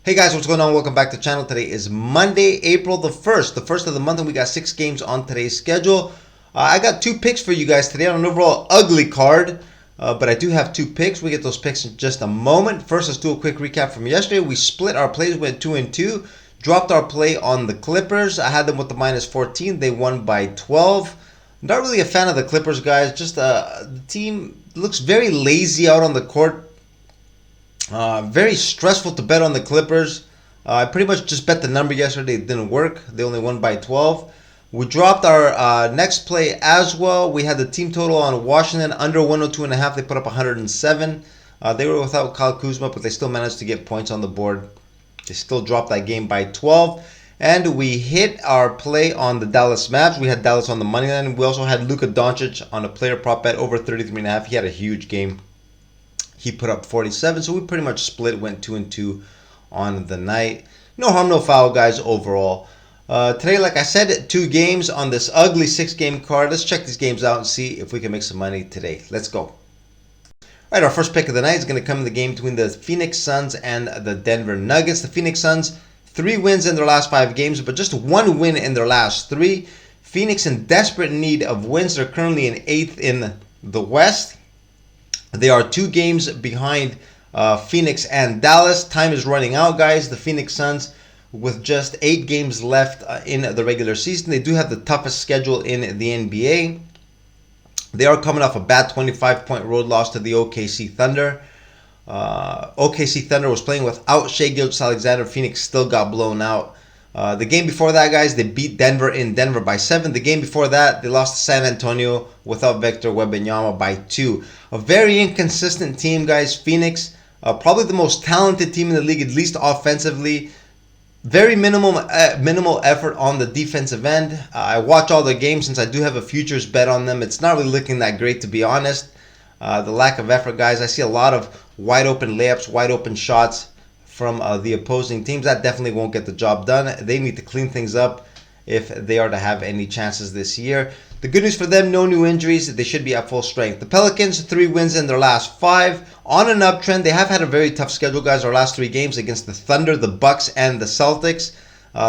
Hey guys, what's going on? Welcome back to the channel. Today is Monday, April the 1st of the month, and we got 6 games on today's schedule. I got 2 picks for you guys today on an overall ugly card, but I do have 2 picks. We get those picks in just a moment. First, let's do a quick recap from yesterday. We split our plays, went 2 and 2, dropped our play on the Clippers. I had them with the minus 14. They won by 12. Not really a fan of the Clippers, guys. Just the team looks very lazy out on the court. Very stressful to bet on the Clippers. I pretty much just bet the number yesterday. It didn't work. They only won by 12. We dropped our next play as well. We had the team total on Washington under 102.5. They put up 107. They were without Kyle Kuzma, but they still managed to get points on the board. They still dropped that game by 12. And we hit our play on the Dallas Mavs. We had Dallas on the money line. We also had Luka Doncic on a player prop bet over 33.5. He had a huge game. He put up 47, so we pretty much split, went 2 and 2 on the night. No harm, no foul, guys, overall. Today, like I said, 2 games on this ugly 6-game card. Let's check these games out and see if we can make some money today. Let's go. All right, our first pick of the night is going to come in the game between the Phoenix Suns and the Denver Nuggets. The Phoenix Suns, 3 wins in their last 5 games, but just 1 win in their last 3. Phoenix in desperate need of wins. They're currently in 8th in the West. They are 2 games behind Phoenix and Dallas. Time is running out, guys. The Phoenix Suns, with just 8 games left in the regular season, they do have the toughest schedule in the NBA. They are coming off a bad 25-point road loss to the OKC Thunder. OKC Thunder was playing without Shai Gilgeous-Alexander. Phoenix still got blown out. The game before that, guys, they beat Denver in Denver by 7. The game before that, they lost to San Antonio without Victor Wembanyama by 2. A very inconsistent team, guys. Phoenix, probably the most talented team in the league, at least offensively. Very minimal effort on the defensive end. I watch all the games since I do have a futures bet on them. It's not really looking that great, to be honest. The lack of effort, guys. I see a lot of wide open layups, wide open shots from the opposing teams. That definitely won't get the job done. They need to clean things up if they are to have any chances this year. The good news for them, no new injuries. They should be at full strength. The Pelicans, 3 wins in their last 5. On an uptrend. They have had a very tough schedule, guys. Our last 3 games against the Thunder, the Bucks, and the Celtics.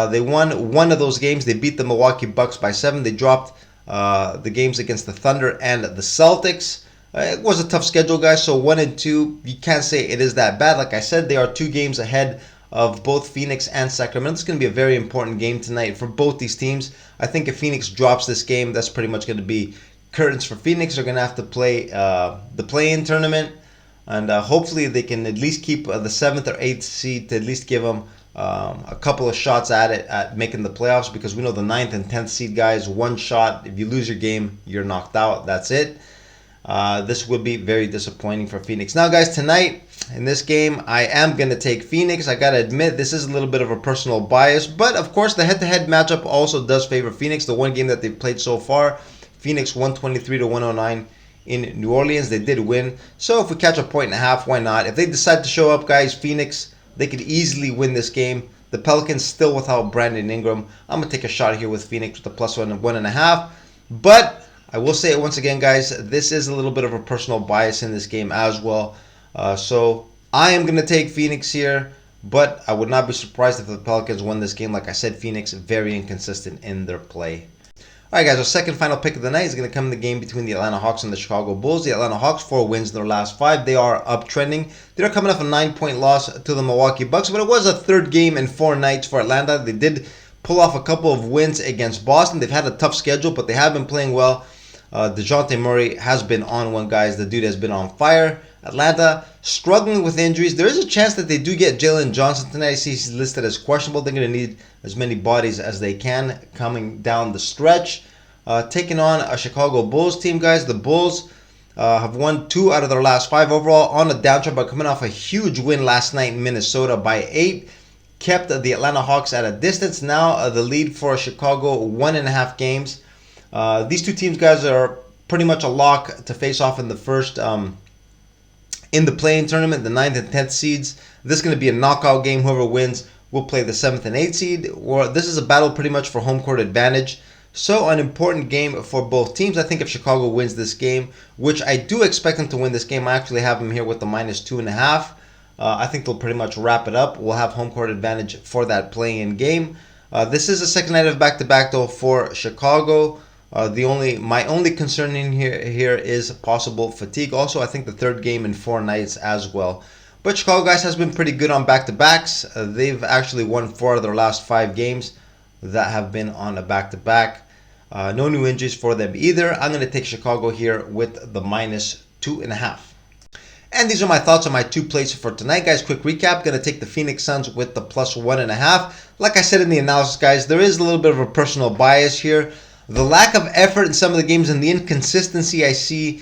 They won 1 of those games. They beat the Milwaukee Bucks by 7. They dropped the games against the Thunder and the Celtics. It was a tough schedule, guys, so 1 and 2, you can't say it is that bad. Like I said, they are 2 games ahead of both Phoenix and Sacramento. It's going to be a very important game tonight for both these teams. I think if Phoenix drops this game, that's pretty much going to be curtains for Phoenix. They're going to have to play the play-in tournament, and hopefully they can at least keep the 7th or 8th seed to at least give them a couple of shots at it, at making the playoffs, because we know the 9th and 10th seed, guys, 1 shot. If you lose your game, you're knocked out. That's it. This would be very disappointing for Phoenix. Now, guys, tonight in this game, I am going to take Phoenix. I got to admit, this is a little bit of a personal bias, but of course, the head-to-head matchup also does favor Phoenix. The one game that they've played so far, Phoenix 123-109 in New Orleans. They did win. So if we catch a 1.5, why not? If they decide to show up, guys, Phoenix, they could easily win this game. The Pelicans still without Brandon Ingram. I'm going to take a shot here with Phoenix with the plus 1.5. But I will say it once again, guys, this is a little bit of a personal bias in this game as well. So I am going to take Phoenix here, but I would not be surprised if the Pelicans won this game. Like I said, Phoenix very inconsistent in their play. All right, guys, our second final pick of the night is going to come in the game between the Atlanta Hawks and the Chicago Bulls. The Atlanta Hawks, 4 wins in their last 5. They are uptrending. They're coming off a 9-point loss to the Milwaukee Bucks, but it was a 3rd game in 4 nights for Atlanta. They did pull off a couple of wins against Boston. They've had a tough schedule, but they have been playing well. DeJounte Murray has been on one, guys. The dude has been on fire. Atlanta struggling with injuries. There is a chance that they do get Jalen Johnson tonight. I see he's listed as questionable. They're going to need as many bodies as they can coming down the stretch. Taking on a Chicago Bulls team, guys. The Bulls have won 2 out of their last 5 overall on a downtrend, but coming off a huge win last night in Minnesota by 8. Kept the Atlanta Hawks at a distance. Now the lead for Chicago, 1.5 games. These 2 teams, guys, are pretty much a lock to face off in the first, in the play-in tournament, the 9th and 10th seeds. This is going to be a knockout game. Whoever wins will play the 7th and 8th seed. This is a battle pretty much for home court advantage. So an important game for both teams. I think if Chicago wins this game, which I do expect them to win this game, I actually have them here with the minus 2.5. I think they'll pretty much wrap it up. We'll have home court advantage for that play-in game. This is the second night of back-to-back though for Chicago. My only concern in here is possible fatigue. Also, I think the third game in 4 nights as well. But Chicago, guys, has been pretty good on back-to-backs. They've actually won 4 of their last 5 games that have been on a back-to-back. No new injuries for them either. I'm going to take Chicago here with the -2.5. And these are my thoughts on my 2 plays for tonight, guys. Quick recap. Going to take the Phoenix Suns with the +1.5. Like I said in the analysis, guys, there is a little bit of a personal bias here. The lack of effort in some of the games and the inconsistency I see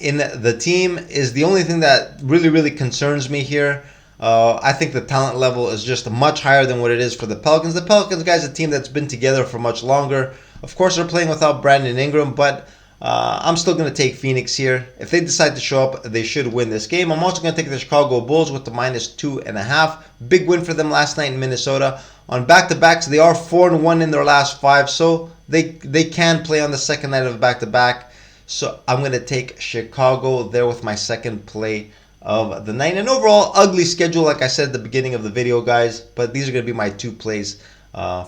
in the team is the only thing that really concerns me here. I think the talent level is just much higher than what it is for the Pelicans. The Pelicans, guys, a team that's been together for much longer. Of course, they're playing without Brandon Ingram, but I'm still going to take Phoenix here. If they decide to show up, they should win this game. I'm also going to take the Chicago Bulls with the -2.5. Big win for them last night in Minnesota. On back-to-backs, they are 4-1 in their last 5, so they can play on the second night of a back-to-back. So I'm going to take Chicago there with my second play of the night. And overall, ugly schedule, like I said at the beginning of the video, guys. But these are going to be my 2 plays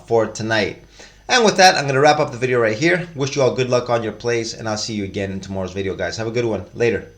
for tonight. And with that, I'm going to wrap up the video right here. Wish you all good luck on your plays, and I'll see you again in tomorrow's video, guys. Have a good one. Later.